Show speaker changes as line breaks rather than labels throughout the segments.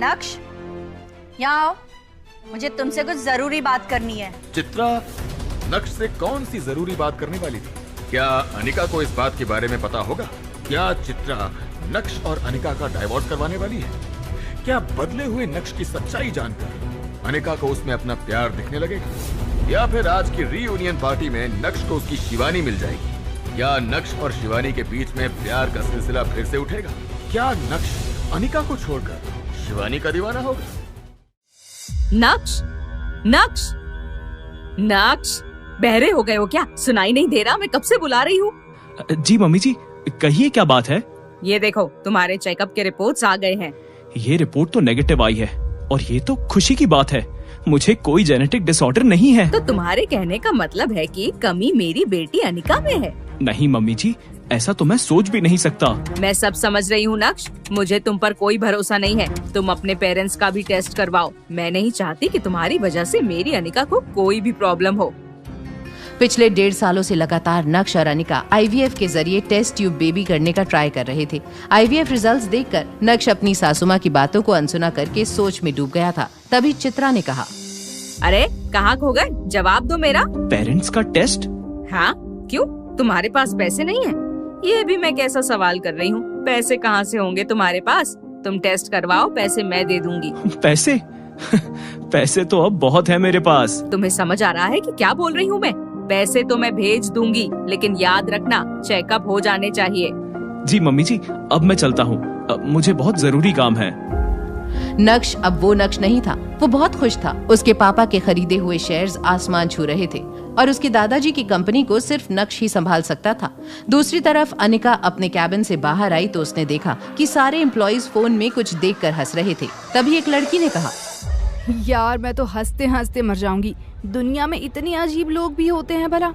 नक्श, यहाँ आओ, मुझे तुमसे कुछ जरूरी बात करनी है।
चित्रा, नक्श से कौन सी जरूरी बात करने वाली थी? क्या अनिका को इस बात के बारे में पता होगा? क्या चित्रा नक्श और अनिका का डाइवोर्स करवाने वाली है? क्या बदले हुए नक्श की सच्चाई जानकर अनिका को उसमें अपना प्यार दिखने लगेगा? या फिर आज की रीयूनियन पार्टी में नक्श को उसकी शिवानी मिल जाएगी? या नक्श और शिवानी के बीच में प्यार का सिलसिला फिर से उठेगा? क्या नक्श अनिका को छोड़कर शिवानी का दीवाना होगा?
नक्श, नक्श, नक्श, बहरे हो गए हो क्या? सुनाई नहीं दे रहा? मैं कब से बुला रही हूँ।
जी मम्मी जी, कहिए क्या बात है?
ये देखो, तुम्हारे चेकअप के रिपोर्ट्स आ गए हैं।
ये रिपोर्ट तो नेगेटिव आई है और ये तो खुशी की बात है। मुझे कोई जेनेटिक डिसऑर्डर नहीं है।
तो तुम्हारे कहने का मतलब है कि कमी मेरी बेटी अनिका में है?
नहीं मम्मी जी, ऐसा तो मैं सोच भी नहीं सकता।
मैं सब समझ रही हूँ नक्श, मुझे तुम पर कोई भरोसा नहीं है। तुम अपने पेरेंट्स का भी टेस्ट करवाओ। मैं नहीं चाहती कि तुम्हारी वजह से मेरी अनिका को कोई भी प्रॉब्लम हो।
पिछले 1.5 सालों से लगातार नक्श और अनिका IVF के जरिए टेस्ट ट्यूब बेबी करने का ट्राई कर रहे थे। IVF रिजल्ट्स देखकर नक्श अपनी सासू माँ की बातों को अनसुना करके सोच में डूब गया था। तभी चित्रा ने कहा,
अरे कहाँ खो गए? जवाब दो मेरा।
पेरेंट्स का टेस्ट?
हाँ, क्यों? तुम्हारे पास पैसे नहीं है? ये भी मैं कैसा सवाल कर रही हूँ? पैसे कहाँ से होंगे तुम्हारे पास? तुम टेस्ट करवाओ, पैसे मैं दे दूंगी।
पैसे? पैसे तो अब बहुत है मेरे पास।
तुम्हें समझ आ रहा है कि क्या बोल रही हूँ मैं? पैसे तो मैं भेज दूंगी, लेकिन याद रखना चेकअप हो जाने चाहिए।
जी मम्मी जी, अब मैं चलता हूँ, मुझे बहुत जरूरी काम है।
नक्श अब वो नक्श नहीं था। वो बहुत खुश था। उसके पापा के खरीदे हुए शेयर्स आसमान छू रहे थे और उसके दादाजी की कंपनी को सिर्फ नक्श ही संभाल सकता था। दूसरी तरफ अनिका अपने कैबिन से बाहर आई तो उसने देखा कि सारे एम्प्लॉइज फोन में कुछ देखकर हंस रहे थे। तभी एक लड़की ने कहा,
यार मैं तो हंसते हंसते मर जाऊंगी। दुनिया में इतने अजीब लोग भी होते हैं भला।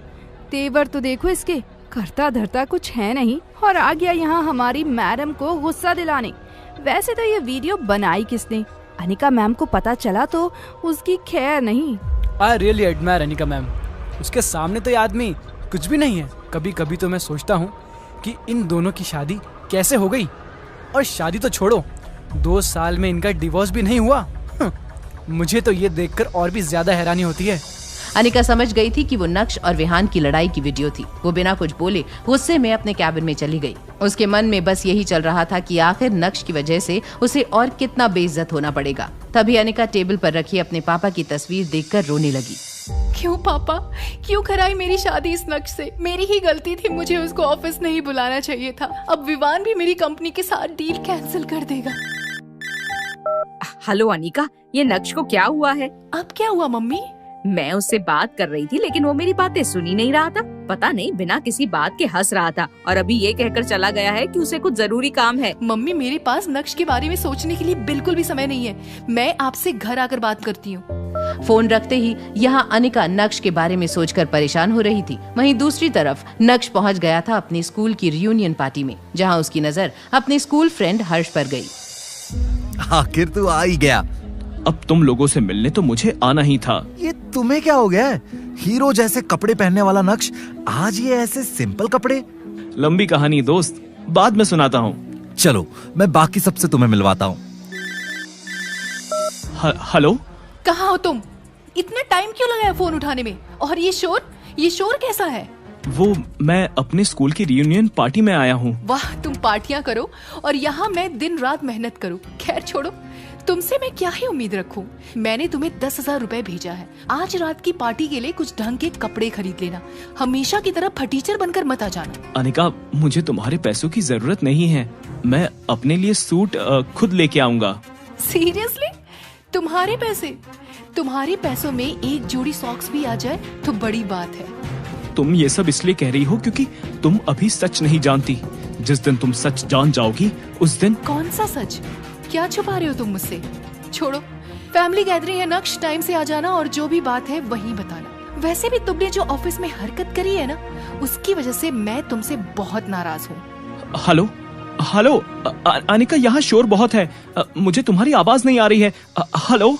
तेवर तो देखो इसके, करता धरता कुछ है नहीं और आ गया यहाँ हमारी मैडम को गुस्सा दिलाने। वैसे तो ये वीडियो बनाई किसने? अनिका मैम को पता चला तो उसकी खैर नहीं।
I really admire Anika ma'am. उसके सामने तो ये आदमी कुछ भी नहीं है। कभी कभी तो मैं सोचता हूँ कि इन दोनों की शादी कैसे हो गई। और शादी तो छोड़ो, 2 साल में इनका डिवोर्स भी नहीं हुआ। मुझे तो ये देखकर और भी ज्यादा हैरानी होती है।
अनिका समझ गई थी कि वो नक्श और विहान की लड़ाई की वीडियो थी। वो बिना कुछ बोले गुस्से में अपने कैबिन में चली गई। उसके मन में बस यही चल रहा था कि आखिर नक्श की वजह से उसे और कितना बेइज्जत होना पड़ेगा। तभी अनिका टेबल पर रखी अपने पापा की तस्वीर देखकर रोने लगी।
क्यों पापा, क्यों कराई मेरी शादी इस नक्श से? मेरी ही गलती थी, मुझे उसको ऑफिस नहीं बुलाना चाहिए था। अब विवान भी मेरी कंपनी के साथ डील कैंसिल कर देगा।
हेलो अनिका, ये नक्श को क्या हुआ है?
अब क्या हुआ मम्मी?
मैं उससे बात कर रही थी लेकिन वो मेरी बातें सुन ही नहीं रहा था। पता नहीं बिना किसी बात के हंस रहा था और अभी ये कहकर चला गया है कि उसे कुछ जरूरी काम है।
मम्मी मेरे पास नक्श के बारे में सोचने के लिए बिल्कुल भी समय नहीं है। मैं आपसे घर आकर बात करती हूँ।
फोन रखते ही यहाँ अनिका नक्श के बारे में सोचकर परेशान हो रही थी। वहीं दूसरी तरफ नक्श पहुँच गया था अपनी स्कूल की रियूनियन पार्टी में, जहाँ उसकी नजर अपने स्कूल फ्रेंड हर्ष पर गई।
आखिर तू आ ही गया।
अब तुम लोगों से मिलने तो मुझे आना ही था।
ये तुम्हें क्या हो गया है? हीरो जैसे कपड़े पहनने वाला नक्श, आज ये ऐसे सिंपल कपड़े।
लंबी कहानी दोस्त, बाद में सुनाता हूँ।
चलो मैं बाकी सबसे तुम्हें मिलवाता हूँ।
हेलो,
कहाँ हो तुम? इतना टाइम क्यों लगाया फोन उठाने में? और ये शोर कैसा है?
वो मैं अपने स्कूल की रियूनियन पार्टी में आया हूँ।
वाह, तुम पार्टियां करो और यहाँ मैं दिन रात मेहनत करूँ। खैर छोड़ो, तुमसे मैं क्या ही उम्मीद रखूं? मैंने तुम्हें 10,000 रुपए भेजा है। आज रात की पार्टी के लिए कुछ ढंग के कपड़े खरीद लेना। हमेशा की तरह फटीचर बनकर मत आ जाना।
अनिका, मुझे तुम्हारे पैसों की जरूरत नहीं है। मैं अपने लिए सूट खुद लेके आऊंगा।
सीरियसली? तुम्हारे पैसे? तुम्हारे पैसों में एक जोड़ी सॉक्स भी आ जाए तो बड़ी बात है।
तुम ये सब इसलिए कह रही हो क्योंकि तुम अभी सच नहीं जानती। जिस दिन तुम सच जान जाओगी उस दिन।
कौन सा सच? क्या छुपा रहे हो तुम मुझसे? छोड़ो, फैमिली गैदरिंग है नक्श, टाइम से आ जाना और जो भी बात है वही बताना। वैसे भी तुमने जो ऑफिस में हरकत करी है ना, उसकी वजह से मैं तुमसे बहुत नाराज हूँ।
हेलो अनिका, यहाँ शोर बहुत है। मुझे तुम्हारी आवाज नहीं आ रही है। हेलो।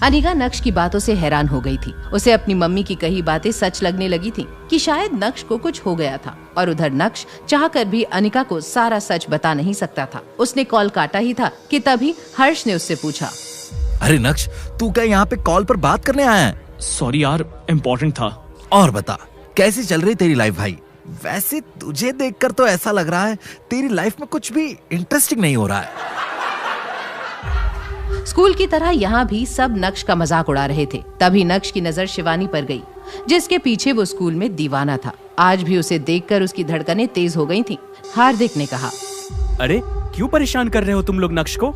अनिका नक्श की बातों से हैरान हो गई थी। उसे अपनी मम्मी की कही बातें सच लगने लगी थी कि शायद नक्श को कुछ हो गया था, और उधर नक्श चाहकर भी अनिका को सारा सच बता नहीं सकता था। उसने कॉल काटा ही था कि तभी हर्ष ने उससे पूछा,
अरे नक्श, तू क्या यहाँ पे कॉल पर बात करने आया है?
सॉरी यार, इम्पोर्टेंट था।
और बता, कैसी चल रही तेरी लाइफ भाई? वैसे तुझे देखकर तो ऐसा लग रहा है तेरी लाइफ में कुछ भी इंटरेस्टिंग नहीं हो रहा है।
स्कूल की तरह यहाँ भी सब नक्श का मजाक उड़ा रहे थे। तभी नक्श की नजर शिवानी पर गई, जिसके पीछे वो स्कूल में दीवाना था। आज भी उसे देखकर उसकी धड़कनें तेज हो गई थीं। हार्दिक ने कहा,
अरे क्यों परेशान कर रहे हो तुम लोग नक्श को?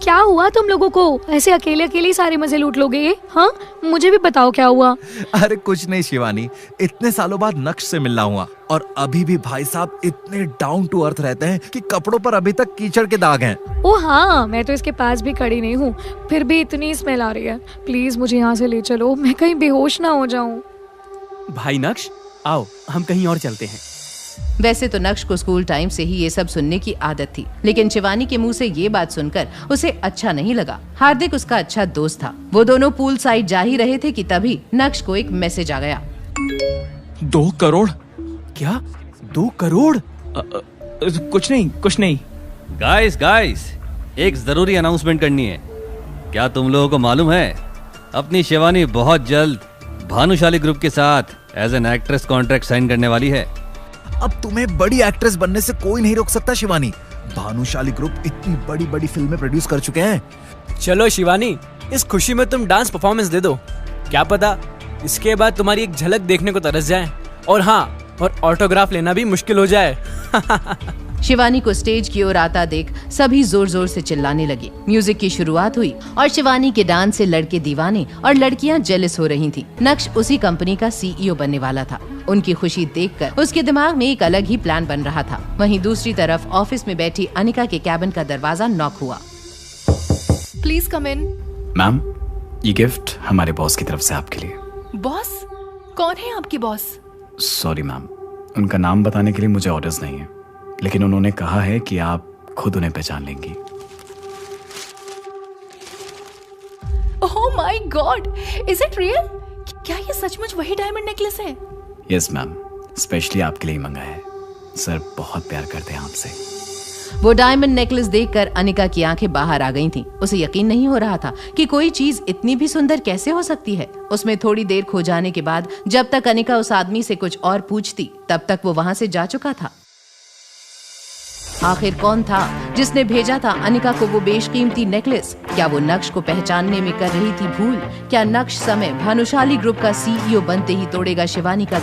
क्या हुआ तुम लोगों को? ऐसे अकेले अकेले सारे मजे लूट लोगे? हाँ, मुझे भी बताओ क्या हुआ।
अरे कुछ नहीं शिवानी, इतने सालों बाद नक्श से मिलना हुआ, और अभी भी भाई साहब इतने डाउन टू अर्थ रहते हैं कि कपड़ों पर अभी तक कीचड़ के दाग हैं।
ओ हाँ, मैं तो इसके पास भी खड़ी नहीं हूँ, फिर भी इतनी स्मेल आ रही है। प्लीज मुझे यहाँ से ले चलो, मैं कहीं बेहोश ना हो जाऊँ।
भाई नक्श, आओ हम कहीं और चलते हैं।
वैसे तो नक्श को स्कूल टाइम से ही ये सब सुनने की आदत थी, लेकिन शिवानी के मुंह से ये बात सुनकर उसे अच्छा नहीं लगा। हार्दिक उसका अच्छा दोस्त था। वो दोनों पूल साइड जा ही रहे थे कि तभी नक्श को एक मैसेज आ गया।
2 करोड़?
क्या 2 करोड़?
कुछ नहीं।
गाइस, एक जरूरी अनाउंसमेंट करनी है। क्या तुम लोगों को मालूम है, अपनी शिवानी बहुत जल्द भानुशाली ग्रुप के साथ as an actress contract sign करने वाली है।
अब तुम्हें बड़ी एक्ट्रेस बनने से कोई नहीं रोक सकता शिवानी। भानुशाली ग्रुप इतनी बड़ी बड़ी फिल्में प्रोड्यूस कर चुके हैं।
चलो शिवानी, इस खुशी में तुम डांस परफॉर्मेंस दे दो। क्या पता इसके बाद तुम्हारी एक झलक देखने को तरस जाए, और हाँ, और ऑटोग्राफ लेना भी मुश्किल हो जाए।
शिवानी को स्टेज की ओर आता देख सभी जोर जोर से चिल्लाने लगे। म्यूजिक की शुरुआत हुई और शिवानी के डांस से लड़के दीवाने और लड़कियां जेलस हो रही थीं। नक्श उसी कंपनी का सीईओ बनने वाला था। उनकी खुशी देखकर उसके दिमाग में एक अलग ही प्लान बन रहा था। वहीं दूसरी तरफ ऑफिस में बैठी अनिका के कैबिन का दरवाजा नॉक हुआ।
Please come in.
मैम, ये गिफ्ट हमारे बॉस की तरफ से आपके लिए।
बॉस? कौन है आपकी बॉस?
सॉरी मैम, उनका नाम बताने के लिए मुझे ऑर्डर्स नहीं है, लेकिन उन्होंने कहा है कि आप खुद उन्हें पहचान लेंगी।
Oh my God, is it real? क्या ये सचमुच वही डायमंड नेकलेस है?
यस मैम, स्पेशली आपके लिए मंगाया है। सर बहुत प्यार करते हैं आपसे।
वो डायमंड नेकलेस देखकर अनिका की आंखें बाहर आ गई थीं। उसे यकीन नहीं हो रहा था कि कोई चीज इतनी भी सुंदर कैसे हो सकती है। उसमें थोड़ी देर खो जाने के बाद जब तक अनिका उस आदमी से कुछ और पूछती, तब तक वो वहां से जा चुका था। आखिर कौन था जिसने भेजा था अनिका को वो बेशकीमती नेकलेस? क्या वो नक्श को पहचानने में कर रही थी भूल? क्या नक्श समय भानुशाली ग्रुप का सीईओ बनते ही तोड़ेगा शिवानी का